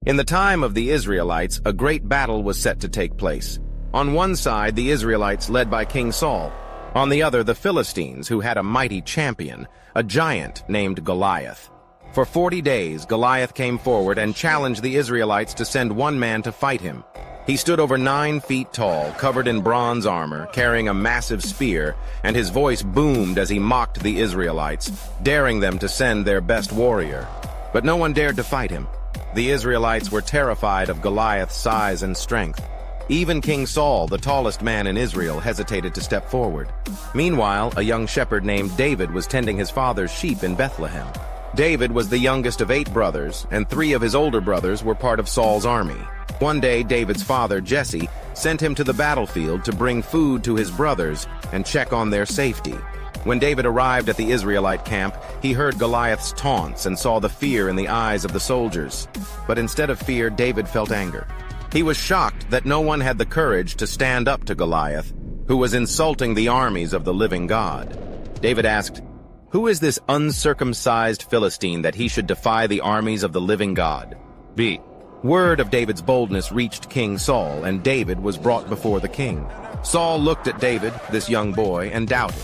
In the time of the Israelites, a great battle was set to take place. On one side, the Israelites led by King Saul. On the other, the Philistines, who had a mighty champion, a giant named Goliath. For 40 days, Goliath came forward and challenged the Israelites to send one man to fight him. He stood over 9 feet tall, covered in bronze armor, carrying a massive spear, and his voice boomed as he mocked the Israelites, daring them to send their best warrior. But no one dared to fight him. The Israelites were terrified of Goliath's size and strength. Even King Saul, the tallest man in Israel, hesitated to step forward. Meanwhile, a young shepherd named David was tending his father's sheep in Bethlehem. David was the youngest of 8 brothers, and 3 of his older brothers were part of Saul's army. One day, David's father, Jesse, sent him to the battlefield to bring food to his brothers and check on their safety. When David arrived at the Israelite camp, he heard Goliath's taunts and saw the fear in the eyes of the soldiers. But instead of fear, David felt anger. He was shocked that no one had the courage to stand up to Goliath, who was insulting the armies of the living God. David asked, "Who is this uncircumcised Philistine that he should defy the armies of the living God?" B. Word of David's boldness reached King Saul, and David was brought before the king. Saul looked at David, this young boy, and doubted.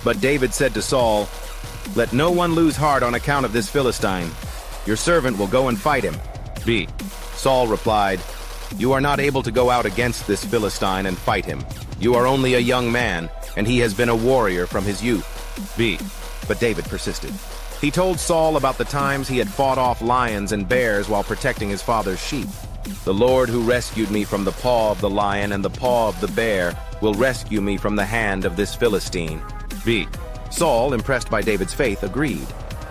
But David said to Saul, "Let no one lose heart on account of this Philistine. Your servant will go and fight him." B. Saul replied, "You are not able to go out against this Philistine and fight him. You are only a young man, and he has been a warrior from his youth." B. But David persisted. He told Saul about the times he had fought off lions and bears while protecting his father's sheep. "The Lord who rescued me from the paw of the lion and the paw of the bear will rescue me from the hand of this Philistine." B. Saul, impressed by David's faith, agreed.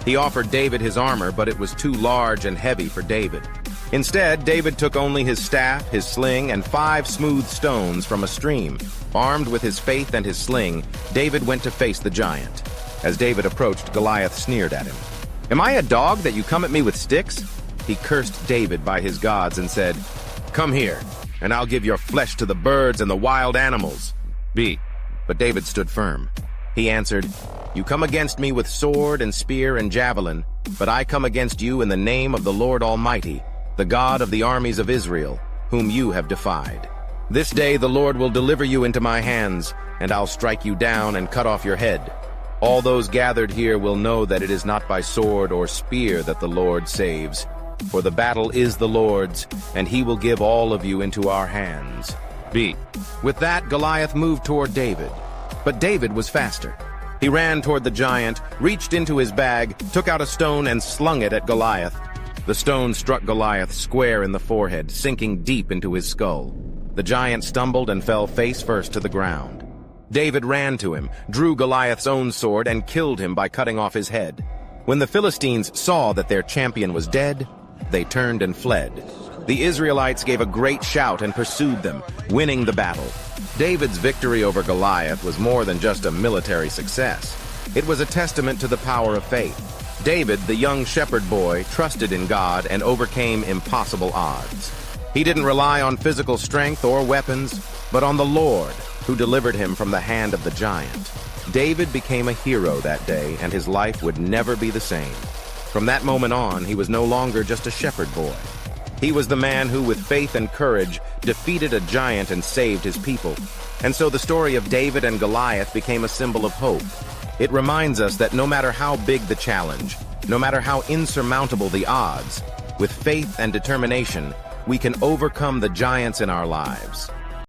He offered David his armor, but it was too large and heavy for David. Instead, David took only his staff, his sling, and 5 smooth stones from a stream. Armed with his faith and his sling, David went to face the giant. As David approached, Goliath sneered at him. "Am I a dog that you come at me with sticks?" He cursed David by his gods and said, "Come here, and I'll give your flesh to the birds and the wild animals." B. But David stood firm. He answered, "You come against me with sword and spear and javelin, but I come against you in the name of the Lord Almighty, the God of the armies of Israel, whom you have defied. This day the Lord will deliver you into my hands, and I'll strike you down and cut off your head. All those gathered here will know that it is not by sword or spear that the Lord saves, for the battle is the Lord's, and he will give all of you into our hands." B. With that, Goliath moved toward David. But David was faster. He ran toward the giant, reached into his bag, took out a stone, and slung it at Goliath. The stone struck Goliath square in the forehead, sinking deep into his skull. The giant stumbled and fell face first to the ground. David ran to him, drew Goliath's own sword, and killed him by cutting off his head. When the Philistines saw that their champion was dead, they turned and fled. The Israelites gave a great shout and pursued them, winning the battle. David's victory over Goliath was more than just a military success. It was a testament to the power of faith. David, the young shepherd boy, trusted in God and overcame impossible odds. He didn't rely on physical strength or weapons, but on the Lord, who delivered him from the hand of the giant. David became a hero that day, and his life would never be the same. From that moment on, he was no longer just a shepherd boy. He was the man who, with faith and courage, defeated a giant and saved his people. And so the story of David and Goliath became a symbol of hope. It reminds us that no matter how big the challenge, no matter how insurmountable the odds, with faith and determination, we can overcome the giants in our lives.